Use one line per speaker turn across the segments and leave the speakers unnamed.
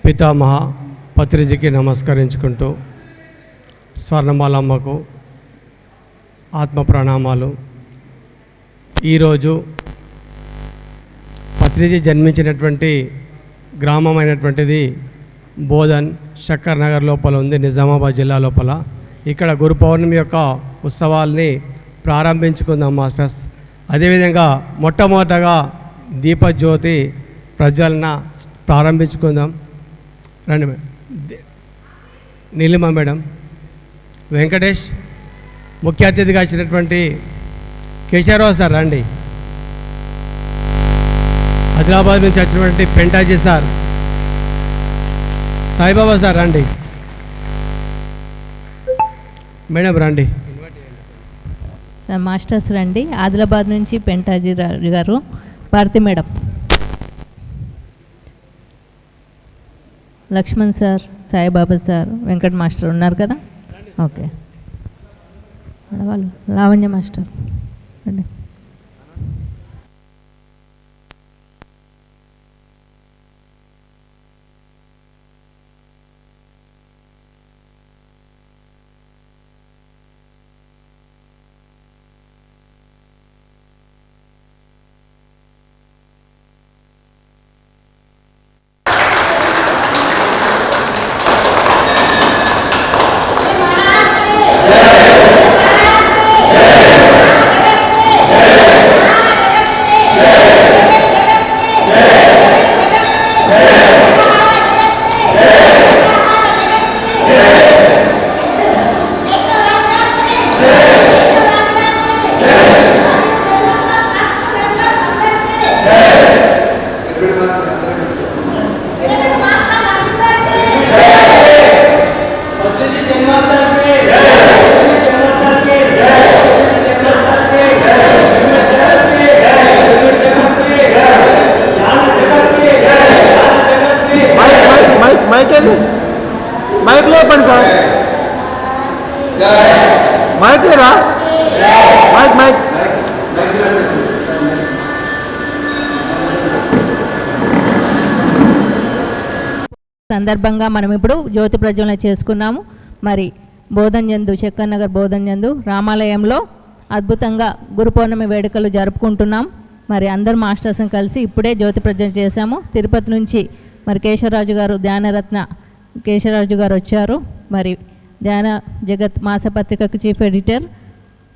పితామహ పత్రిజీకి నమస్కరించుకుంటూ స్వర్ణమాలమ్మకు ఆత్మ ప్రణామాలు. ఈరోజు పత్రిజీ జన్మించినటువంటి గ్రామమైనటువంటిది బోధన్ శక్కర్ నగర్ లోపల ఉంది, నిజామాబాద్ జిల్లా లోపల. ఇక్కడ గురు పౌర్ణమి యొక్క ఉత్సవాల్ని ప్రారంభించుకుందాం మాస్టర్స్. అదేవిధంగా మొట్టమొదటగా దీపజ్యోతి ప్రజ్వలన ప్రారంభించుకుందాం. రండి నీలిమ మేడం, వెంకటేష్, ముఖ్య అతిథిగా వచ్చినటువంటి కేశవరావు సార్ రండి, ఆదిలాబాద్ నుంచి వచ్చినటువంటి పెంటాజీ సార్, సాయిబాబా సార్ రండి, మేడం రండి
సార్, మాస్టర్స్ రండి, ఆదిలాబాద్ నుంచి పెంటాజీ రాజు గారు, Bharathi madam, Laxman sir, Saibaba sir, Venkat master ఉన్నారు కదా. ఓకే, వాళ్ళు లావణ్య మాస్టర్ రండి.
మైక్ లేపండి సార్, మైక్ లేరా, మైక్ మైక్
సందర్భంగా మనం ఇప్పుడు జ్యోతి ప్రజ్వలన చేసుకున్నాము. మరి బోధన్యందు, శక్కర్ నగర్ బోధన్యందు రామాలయంలో అద్భుతంగా గురు పౌర్ణమి వేడుకలు జరుపుకుంటున్నాం. మరి అందరు మాస్టర్స్ని కలిసి ఇప్పుడే జ్యోతి ప్రజ్వలన చేశాము. తిరుపతి నుంచి మరి కేశవరాజు గారు, ధ్యానరత్న కేశవరాజు గారు వచ్చారు. మరి ధ్యాన జగత్ మాసపత్రికకు చీఫ్ ఎడిటర్.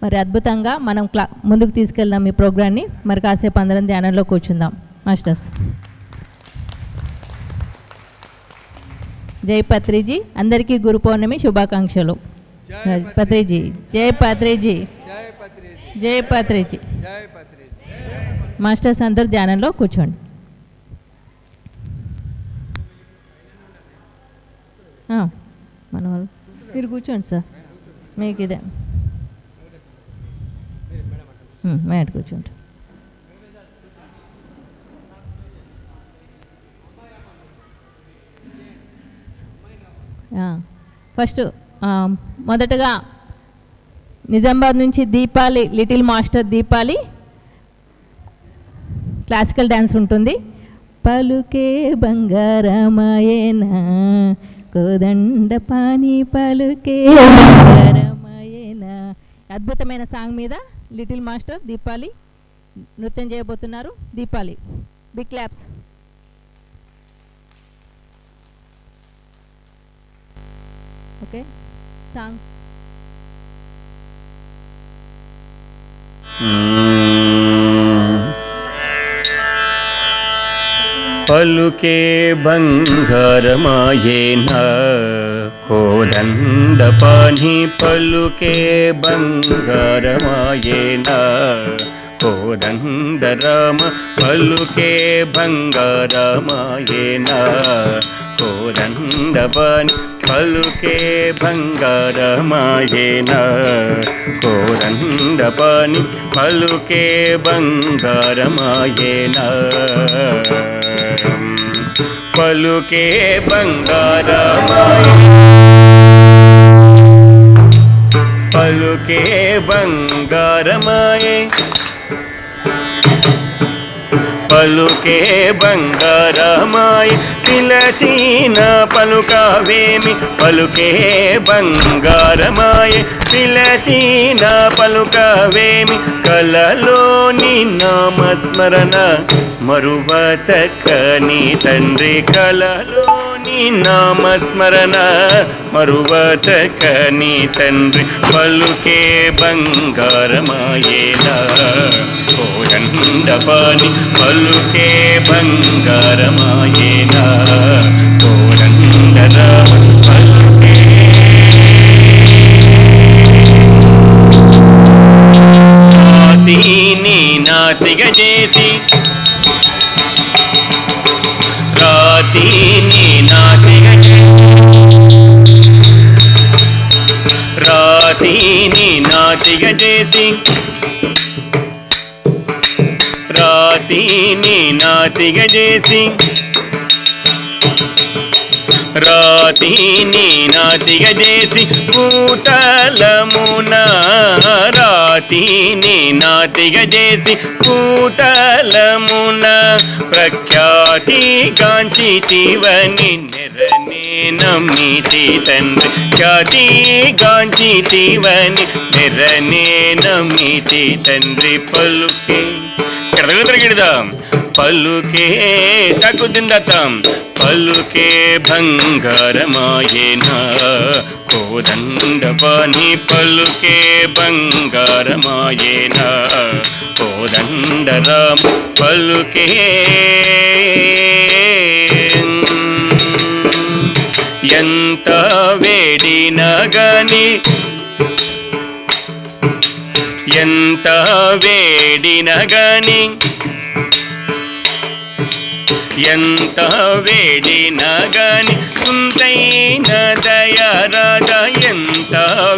మరి అద్భుతంగా మనం ముందుకు తీసుకెళ్దాం ఈ ప్రోగ్రాన్ని. మరి కాసేపు అందరం ధ్యానంలో కూర్చుందాం. మాస్టర్స్, జై పత్రిజీ, అందరికీ గురు పౌర్ణమి శుభాకాంక్షలు. పత్రిజీ, జై పత్రిజీ, జై పత్రిజీ. మాస్టర్స్ అందరు ధ్యానంలో కూర్చోండి. మన వాళ్ళు మీరు కూర్చోండి సార్, మీకు ఇదే మేట కూర్చోండి. ఫస్ట్ మొదటగా నిజామాబాద్ నుంచి Deepali, little master Deepali classical dance ఉంటుంది. పలుకే బంగారమాయేనా కోదండ పాని పలుకే బంగారమాయేనా. అద్భుతమైన సాంగ్ మీద లిటిల్ మాస్టర్ దీపాలి నృత్యం చేయబోతున్నారు. Deepali, big claps. Okay, song.
పలుకే బంగారమాయేనా కోదండ పాని పలుకే బంగారమాయేనా కోదండ రామ పలుకే బంగారమాయేనా కోదండ పాని పలుకే బంగారమాయేనా కోదండ పాని పలుకే బంగారమాయేనా పలుకే బంగారమాయేనా పలుకే బంగారమాయే పలుకే బంగారమాయే తిలక పిలచిన పలుకవేమి పలుకే బంగారమాయే పిలచిన పలుకవేమి కలలోని నామస్మరణ మరువ చక్కని తండ్రి కలలోని నామస్మరణ మరువ చక్కని తండ్రి పలుకే బంగారమాయేలా కోదండపాణి పలుకే బంగారమాయేలా కోదండరామ పలుకే నాతిని నాతిగా చేసి రాతిని నాతిగా రాతిని నాతిగా చేసి రాతిని నాతిగా చేసి రాతిని నాతిగా చేసి కూటలమున రాతిని నాతిగా చేసి కూటలమున ప్రఖ్యాతి గాంచితివని నెరనే నమ్మితి తండ్రి ఖ్యాతి గాంచితివని నెరనే నమ్మితి తండ్రి పలుకే గిడదాం పలుకే తగ్గుతుందతాం పలుకే బంగారమాయేనా కోదండపాణి పలుకే బంగారమాయేనా కోదండరామ పలుకే ఎంత వేడినా గాని ఎంత వేడినా గాని ఎంత వేడినా గాని సుంతైన దయారాధ ఎంత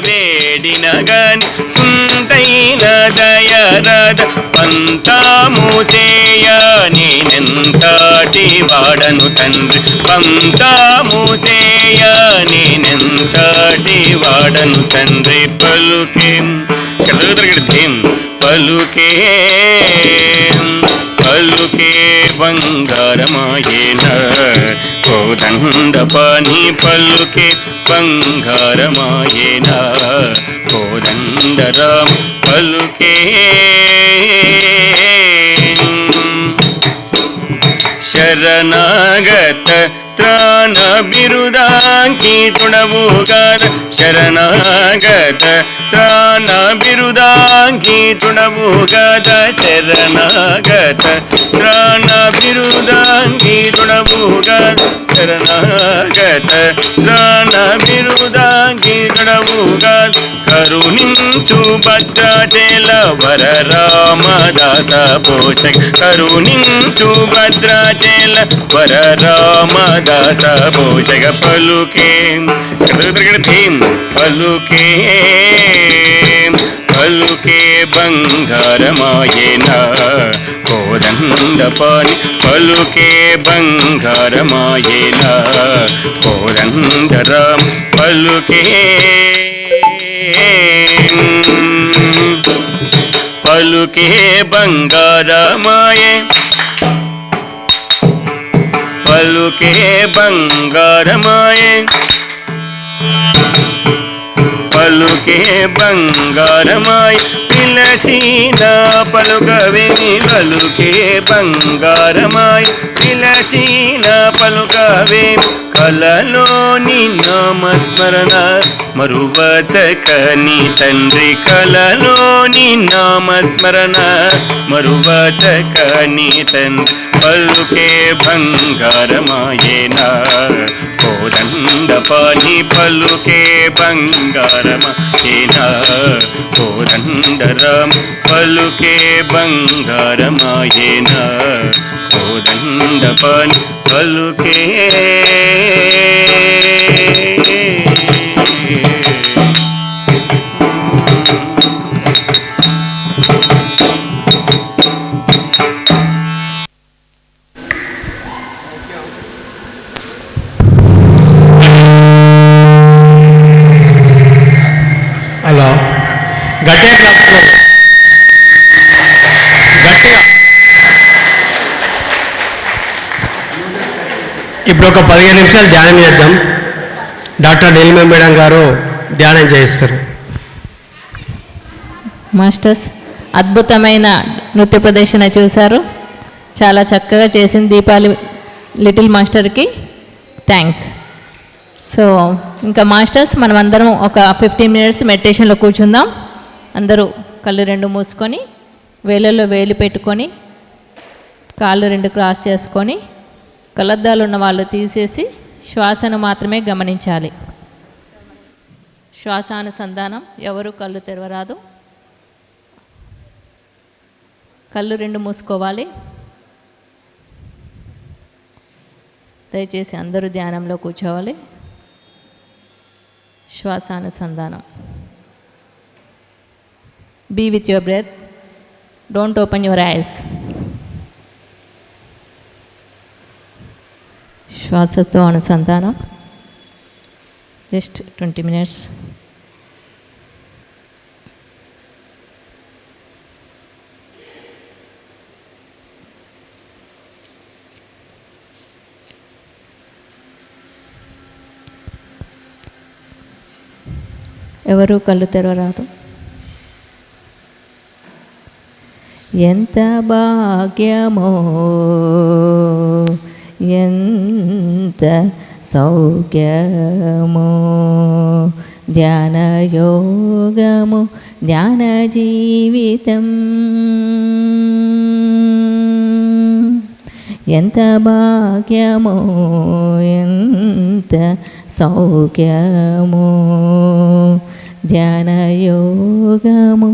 వేడినా గాని సుంతైన దయారాధ పంతాము చేయ నేనెంతటి వాడను తండ్రి పంతాము చేయ నేనెంతటి వాడను తండ్రి పలుకే పలుకే పలుకే బంగారమాయేనా కోదండపాణి పలుకే బంగారమాయేనా కోదండరామ పలుకే శరణాగత త్రాణ బిరుదాంకితుడవుగాద శరణాగత త్రాణ బిరుదాంకితుడవుగాద శరణాగత త్రాణ బిరుదాంకితుడవుగాద శరణాగత త్రాణ బిరుదాంకితుడవుగాద కరుణించు భద్రాచల వర రామదాస పోషక కరుణించు భద్రాచల వర రామదాస పోషక పలుకే పలుకే పలుకే బంగారమాయేనా కోదండపాణి పలుకే బంగారమాయేనా కోదండరామ పలుకే పలుకే బంగారమాయే పలుకే బంగారమాయే పలుకే బంగారమాయ్ పిలచిన పలుకవేమి పలుకే బంగారమాయ్ పిలచిన పలుకవేమి కలలోని నామస్మరణ మరువ చక్కని తండ్రి కలలోని నామస్మరణ మరువ చక్కని తండ్రి పలుకే బంగారమాయేనా కోదండపాణి పలుకే బంగారమాయేనా కోదండరామ పలుకే బంగారమాయేనా కోదండపాణి పలుకే
హలో గట్టిగా క్లాస్ గట్టిగా ఇప్పుడు ఒక 15 నిమిషాలు ధ్యానం చేద్దాం. డాక్టర్ నీలిమ మేడం గారు ధ్యానం చేయిస్తారు.
మాస్టర్స్ అద్భుతమైన నృత్య ప్రదర్శన చూశారు. చాలా చక్కగా చేసింది దీపాలి లిటిల్ మాస్టర్కి థ్యాంక్స్. సో ఇంకా మాస్టర్స్ మనం అందరం ఒక 15 మినిట్స్ మెడిటేషన్లో కూర్చుందాం. అందరూ కళ్ళు 2 మూసుకొని వేళ్ళల్లో వేలు పెట్టుకొని కాళ్ళు 2 క్రాస్ చేసుకొని కళ్ళద్దాలు ఉన్న వాళ్ళు తీసేసి శ్వాసను మాత్రమే గమనించాలి. శ్వాసానుసంధానం. ఎవరు కళ్ళు తెరవరాదు. కళ్ళు 2 మూసుకోవాలి. దయచేసి అందరూ ధ్యానంలో కూర్చోవాలి. శ్వాసానుసంధానం. Be with your breath. Don't open your eyes. శ్వాసతో అనుసంధానం. Just 20 minutes. ఎవరు కళ్ళు తెరవరాదు. ఎంత భాగ్యమో ఎంత సౌఖ్యమో ధ్యానయోగము ధ్యాన జీవితం. ఎంత భాగ్యమో ఎంత సౌఖ్యమో ధ్యానయోగము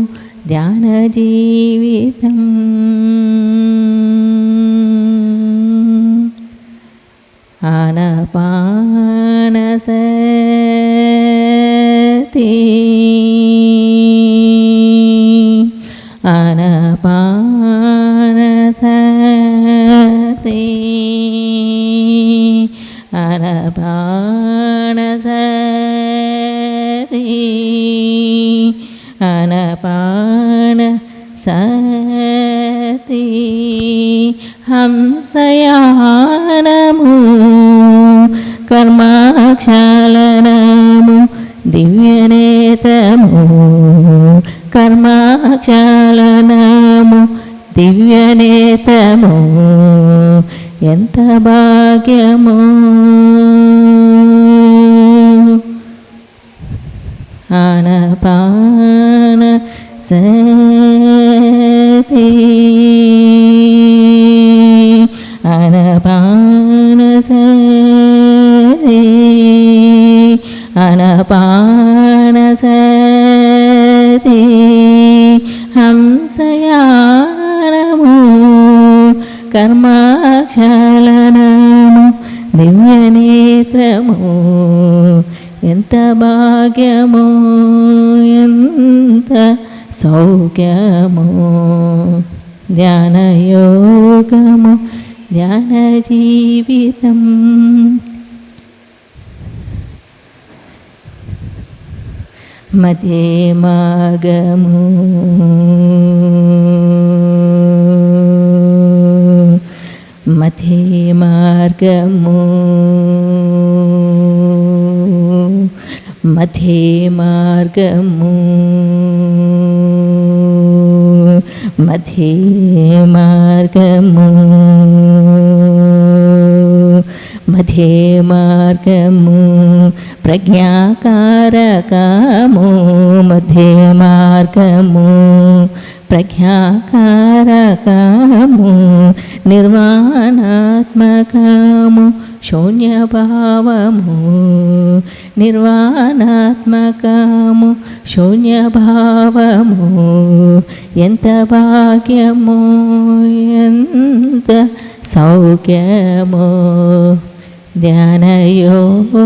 ధ్యాన జీవితం. ఆనపానసతి ఆనపానసతి ఆనపానసతి ఆనపానసతి హంసయానము కర్మాక్షాళనము దివ్యనేతము కర్మాక్షాళనము దివ్యనేతము. ఎంత భాగ్యమో ఆనపానసతి ఆనపానసతి ఆనపానసతి హంసయానము కర్మాక్షాళనము దివ్యనేత్రము. ఎంత భాగ్యమో ఎంత సౌఖ్యమో ధ్యానయోగము ధ్యాన జీవితం. మధ్యే మార్గము మధ్యే మార్గము మధ్యే మార్గము మధ్యే మార్గము మధ్యే మార్గము ప్రజ్ఞాకారకము మధ్యే మార్గము ప్రజ్ఞాకారకము నిర్వాణాత్మకము శూన్యభావము నిర్వాణాత్మకము శూన్యభావము. ఎంత భాగ్యమో ఎంత సౌఖ్యమో ధ్యానయోగము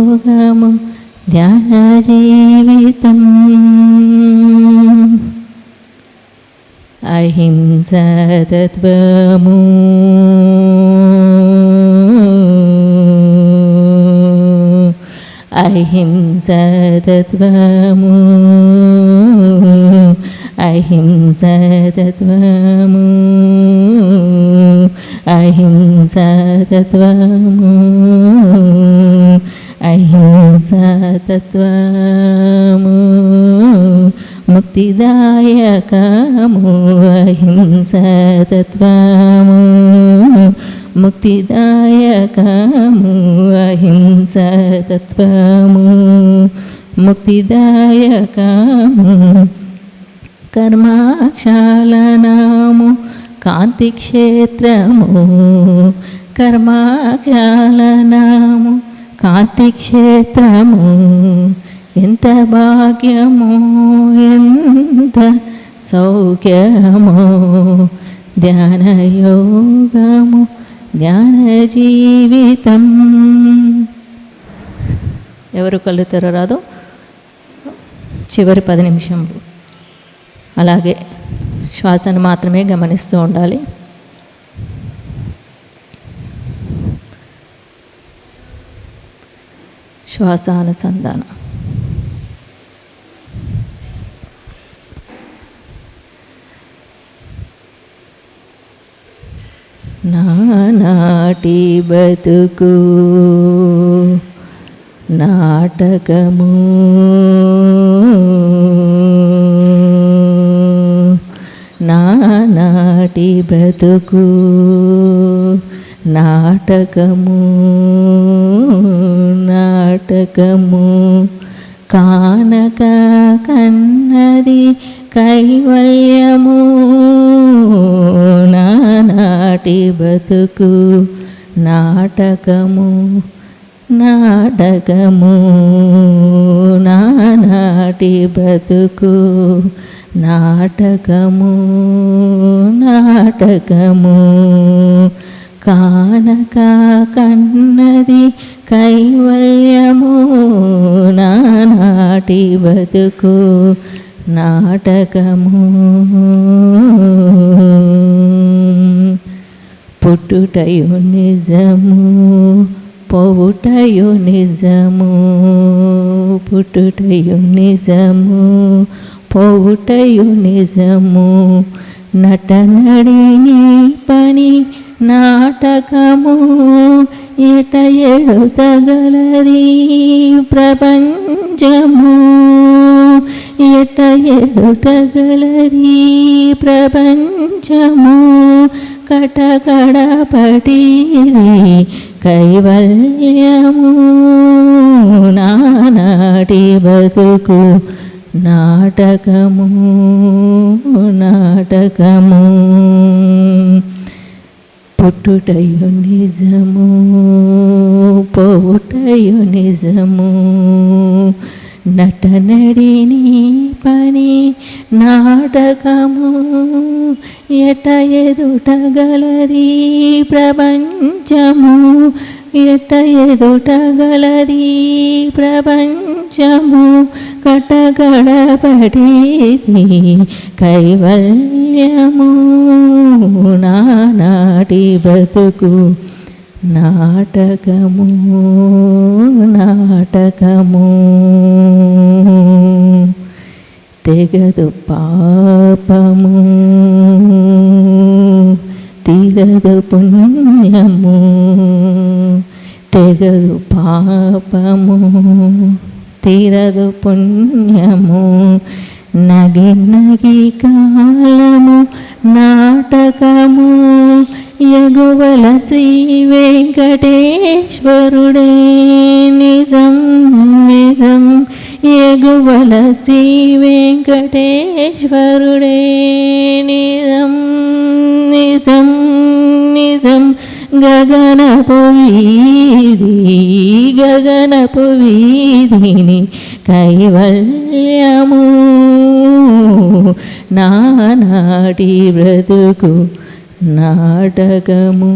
ధ్యాన జీవితం. అహింసతత్వము అహింసతత్వము అహింసతత్వము అహింసతత్వము అహింసతత్వము ముక్తిదాయకము అహింసతత్వము ముక్తిదాయకము అహింసతత్వము ముక్తిదాయకము కర్మాక్షాళనము కాంతి క్షేత్రము కర్మాక్షాళనము కాంతి క్షేత్రము ఎంత భాగ్యము ఎంత సౌఖ్యము ధ్యానయోగము ధ్యాన జీవితం. ఎవరు కళ్ళు తెరరాదో చివరి 10 నిమిషంలో అలాగే శ్వాసను మాత్రమే గమనిస్తూ ఉండాలి. శ్వాసానుసంధానం. నానాటి బతుకు నాటకము నానాటి బ్రతుకు నాటకము నాటకము కానక కన్నది కైవల్యము నానాటి బ్రతుకు నాటకము నాటకము నానాటి బ్రతుకు నాటకము నాటకము కానక కన్నది కైవల్యము నానాటి బతుకు నాటకము పుట్టుటయు నిజము పోవుటయు నిజము పుట్టుటయు నిజము పోవుటయు నిజము నటనడిని పని నాటకము ఎట ఎడుతగలది ప్రపంచము ఎట ఎడుతగలది ప్రపంచము కటకడపటిది కైవల్యము నానాటి బతుకు నాటకము నాటకము పుట్టుటయు నిజము పోవుటయు నిజము నటనడిని పని నాటకము ఎట ఎదుటగలది ప్రపంచము ఎట ఎదుటగలది ప్రపంచము కటకడపటిది కైవల్యము నానాటి బతుకు నాటకము నాటకము తెగదు పాపము తీరదు పుణ్యము తెగదు పాపము తీరదు పుణ్యము నగి నగి కాలము నాటకము ఎగువల శ్రీ వెంకటేశ్వరుడే నిజం నిజం ఎగువల శ్రీ వెంకటేశ్వరుడే నిజం నిజం నిజం గగనపు వీధిని కైవల్యము నానాటి బ్రతుకు నాటకము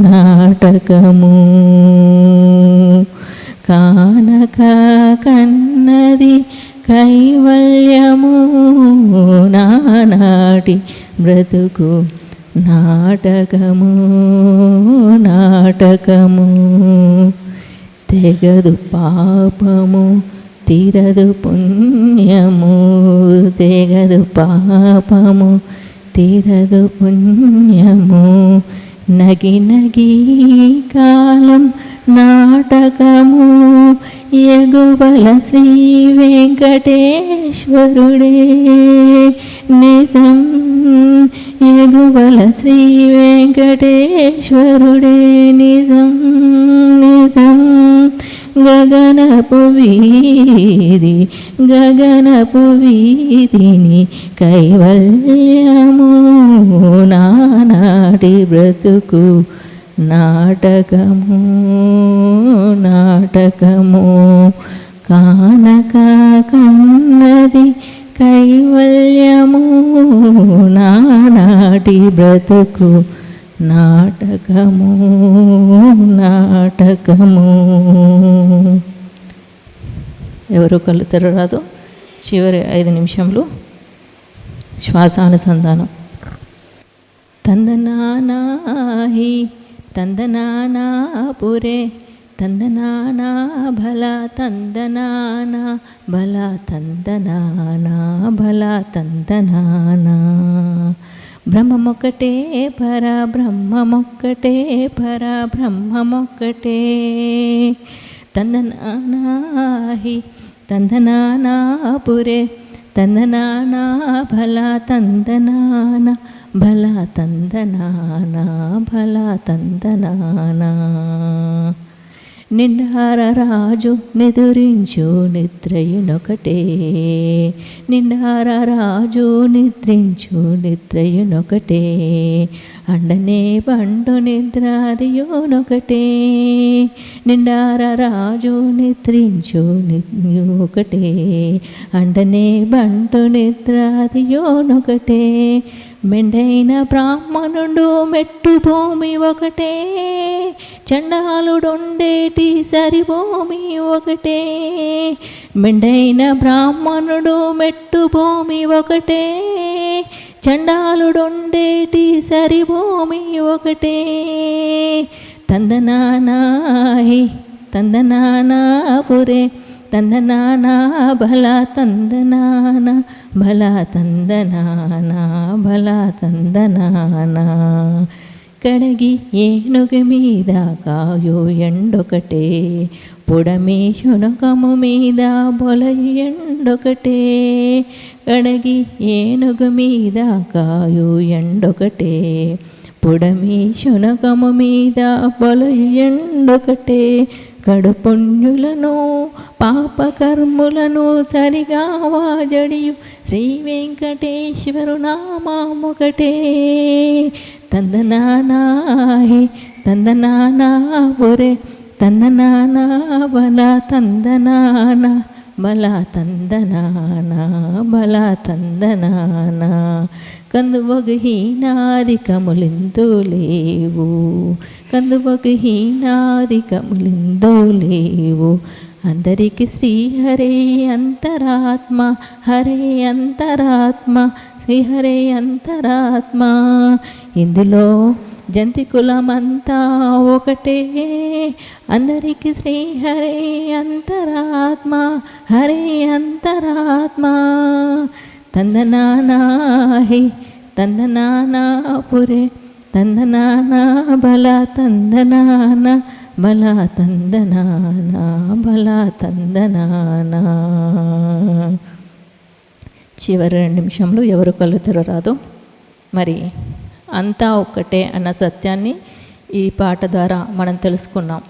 నాటకము కానక కన్నది కైవల్యము నానాటి బ్రతుకు నాటకము నాటకము తెగదు పాపము తీరదు పుణ్యము తెగదు పాపము తీరదు పుణ్యము నగి నగి కాలం నాటకము ఎగువల శ్రీ వెంకటేశ్వరుడే నిజం ఎగువల శ్రీ వెంకటేశ్వరుడే నిజం నిజం గగనపు వీధిని కైవల్యము నానాటి బ్రతుకు నాటకము నాటకము కానక కన్నది కైవల్యము నానాటి బ్రతుకు నాటకము నాటకము. ఎవరు కళ్ళు తెరరాదు. చివరి 5 నిమిషంలో శ్వాసానుసంధానం. తందనానాహి తందనానా పురే తందనానా భల తందనానా భల తందనానా భల తందనానా బ్రహ్మమొక్కటే పర బ్రహ్మమొక్కటే పర బ్రహ్మమొక్కటే తందనానాహి తందనానా పురే తందనానా భల తందనానా భల తందనానా భల తందనానా నిండార రాజు నిదురించు నిద్రయునొకటే నిండార రాజు నిద్రించు నిద్రయునొకటే అండనే బండు నిద్రాదియోనొకటే నిండార రాజు నిద్రించు ఒకటే అండనే బండు నిద్రాదియోనొకటే మెండైన బ్రాహ్మణుడు మెట్టు భూమి ఒకటే చండాలుడుండేటి సరి భూమి ఒకటే మెండైన బ్రాహ్మణుడు మెట్టు భూమి ఒకటే చండాలుడుండేటి సరి భూమి ఒకటే తందనానాహి తందనానా పురే తందనానా భల తందనానా భల తందనానా భల తందనానా కడగి ఏనుగు మీద కాయు ఎండొకటే పొడమి శునకము మీద బొలయు ఎండొకటే కడగి ఏనుగు మీద కాయు ఎండొకటే పొడమి శునకము మీద బొలయు ఎండొకటే కడుపుణ్యులను పాపకర్ములను సరిగా వాజడియు శ్రీ వెంకటేశ్వరు నామముకటే తందనానాహి తందనానా పురే తందనానా బల తందనానా బల తందనానా బల తందనానా కందువగహీనాదికములిందు లేవు కందువగహీనాదికములిందు లేవు అందరికి శ్రీహరే అంతరాత్మ హరే అంతరాత్మ శ్రీహరే అంతరాత్మ ఇందులో జంతి కులమంతా ఒకటే అందరికి శ్రీహరే అంతరాత్మ హరే అంతరాత్మ తందనానాహి తందనానా పురే తందనానా బల తందనానా బల తందనానా బల తందనానా. చివరి 2 నిమిషంలో ఎవరు కళ్ళు తెరరాదు. మరి అంతా ఒక్కటే అన్న సత్యాన్ని ఈ పాట ద్వారా మనం తెలుసుకున్నాం.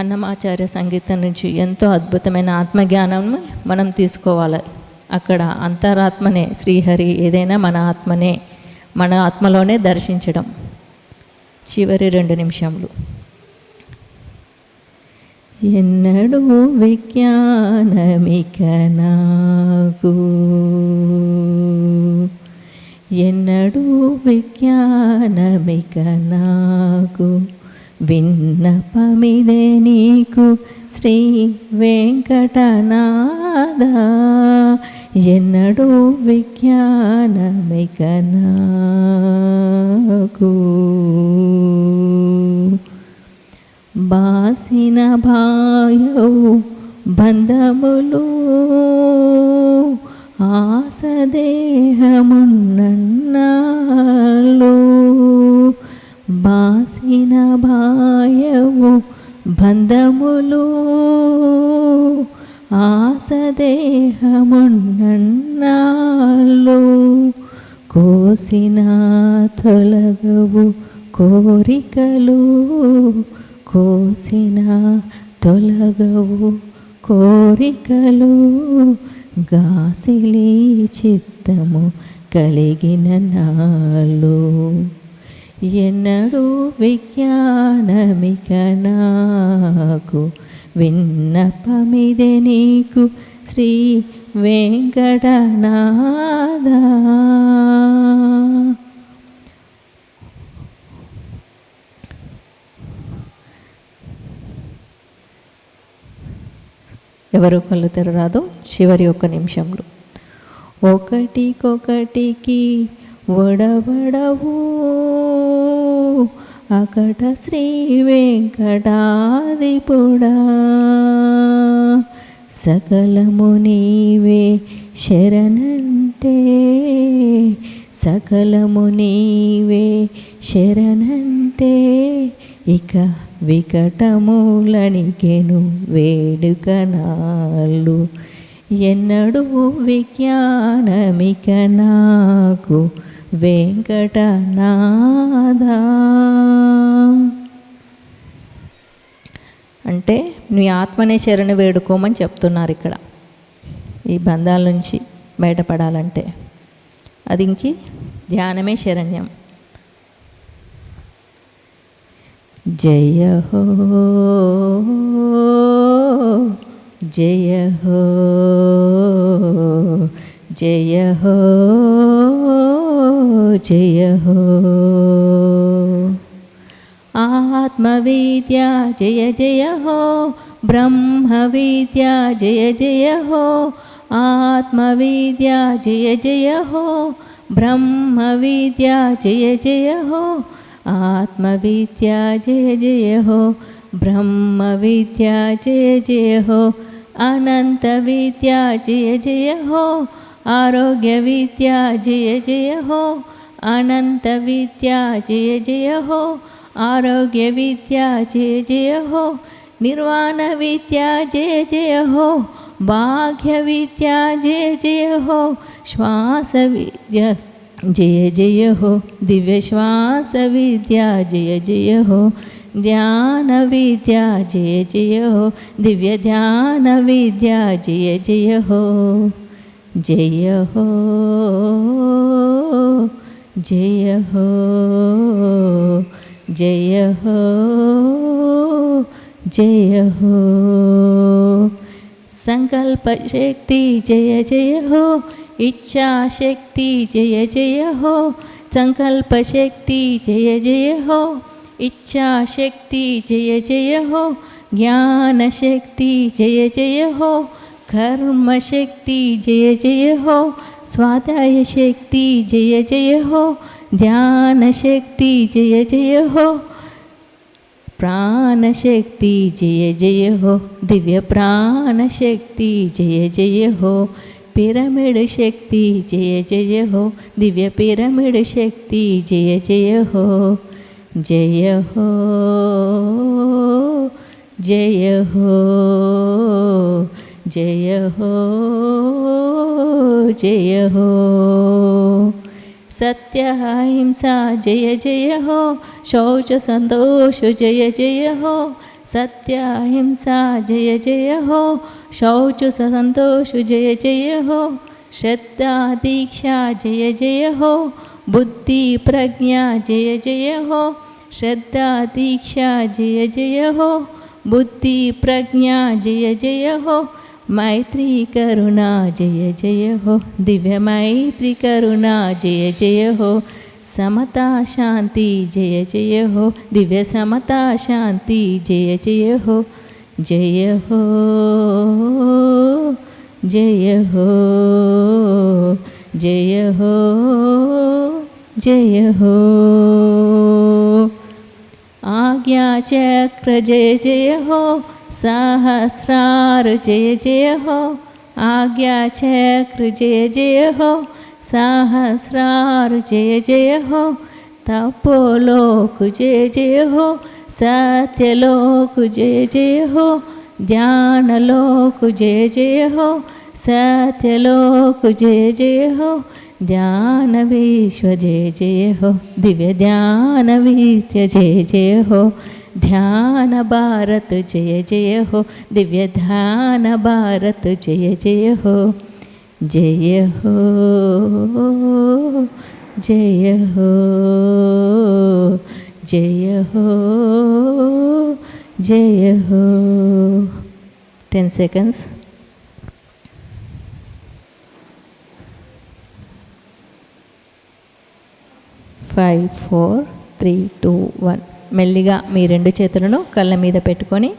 అన్నమాచార్య సంగీతం నుంచి ఎంతో అద్భుతమైన ఆత్మజ్ఞానం మనం తీసుకోవాలి. అక్కడ అంతరాత్మనే శ్రీహరి, ఏదైనా మన ఆత్మనే, మన ఆత్మలోనే దర్శించడం. చివరి 2 నిమిషములు. ఎన్నడూ విజ్ఞానమిక నాకు, ఎన్నడూ విజ్ఞానమిక నాకు, విన్నపమిదే నీకు శ్రీ వెంకటనాథ, ఎన్నడూ విజ్ఞానమిక నాకు. బాసిన భాయవు బంధములు ఆసదేహమున్నన్నాళ్ళు బాసిన భాయవు బంధములు ఆసదేహమున్నన్నాళ్ళు కోసిన తొలగవు కోరికలు కోసిన తొలగవు కోరికలు గాసిలి చిత్తము కలిగిన నాళ్ళు ఎన్నడూ విజ్ఞానమిక నాకు విన్నపమిదే నీకు శ్రీ వెంకటనాథ. ఎవరు కళ్ళు తెరరాదు చివరి 1 నిమిషంలో. ఒకటికొకటికి ఒడబడవు అకట శ్రీ వెంకటాదిపుడా సకలము నీవే శరణంటే సకలము నీవే శరణంటే ఇక వికటములనికెను వేడుక నాళ్ళు ఎన్నడూ విజ్ఞానమిక నాకు వెంకటనాథ. అంటే నీ ఆత్మనే శరణు వేడుకోమని చెప్తున్నారు ఇక్కడ. ఈ బంధాల నుంచి బయటపడాలంటే అది ఇంక ధ్యానమే శరణ్యం. జయ హో జయ హో జయ హో జయ హో ఆత్మవిద్యా జయ జయ హో బ్రహ్మ విద్యా జయ జయ హో ఆత్మవిద్యా జయ జయ హో బ్రహ్మ విద్యా జయ జయ హో ఆత్మవిద్యా జయ జయ హో బ్రహ్మ విద్యా జయ జయ హో అనంత విద్యా జయ జయ హో ఆరోగ్య విద్యా జయ జయ హో అనంత విద్యా జయ జయ హో ఆరోగ్య విద్యా జయ జయ హో నిర్వాణ విద్యా జయ జయ హో భాగ్య విద్యా జయ జయ హో శ్వాస విద్య జయ జయ హో దివ్య శ్వాస విద్యా జయ జయ హో ధ్యాన విద్యా జయ జయ హో దివ్య ధ్యాన విద్యా జయ జయ హో జయ హో జయ హో జయ హో జయ హో సంకల్ప శక్తి జయ జయ హో ఇచ్ఛా శక్తి జయ జయ హో సంకల్ప శక్తి జయ జయ హో ఇచ్ఛా శక్తి జయ జయ హో జ్ఞాన శక్తి జయ జయ హో కర్మ శక్తి జయ జయ హో స్వాధ్యాయ శక్తి జయ జయ హో ధ్యాన శక్తి జయ జయ హో ప్రాణ శక్తి జయ జయ హో దివ్య ప్రాణ శక్తి జయ జయ హో పిరమిడ్ శక్తి జయ జయ హో దివ్య పిరమిడ్ శక్తి జయ జయ హో జయ హో జయ హో జయ హో జయ హో सत्य अहिंसा जय जय हो शौच संतोष जय जय हो सत्य अहिंसा जय जय हो शौच संतोष जय जय हो श्रद्धा दीक्षा जय जय हो बुद्धि प्रज्ञा जय जय हो श्रद्धा दीक्षा जय जय हो बुद्धि प्रज्ञा जय जय हो मैत्री करुणा जय जय हो दिव्य मैत्री करुणा जय जय हो समता शांति जय जय हो दिव्य समता शांति जय जय हो जय हो जय हो जय हो जय हो आज्ञा चक्र जय जय हो सहस्रार जय जय हो आज्ञा चक्र जय जय हो, सहस्रार जय जय हो, तपोलोक जय जय हो, सत्यलोक जय जय हो, ध्यानलोक जय जय हो, सत्यलोक जय जय हो, ध्यान विश्व जय जय हो, दिव्य ध्यान विश्व जय जय हो, ध्यान भारत जय जय हो, दिव्य ध्यान भारत जय जय हो, जय हो जय हो जय हो जय हो. 10 seconds. Five four 3 2 1. మెల్లిగా మీ రెండు చేతులను కళ్ళ మీద పెట్టుకొని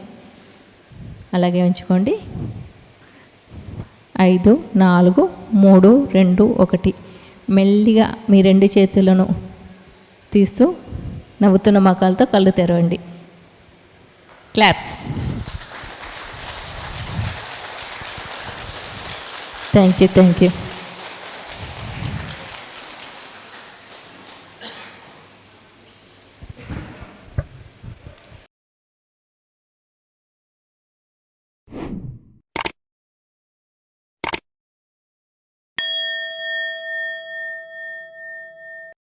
అలాగే ఉంచుకోండి. 5 4 3 2 1. మెల్లిగా మీ రెండు చేతులను తీస్తూ నవ్వుతున్న మొఖాలతో కళ్ళు తెరవండి. క్లాప్స్. Thank you.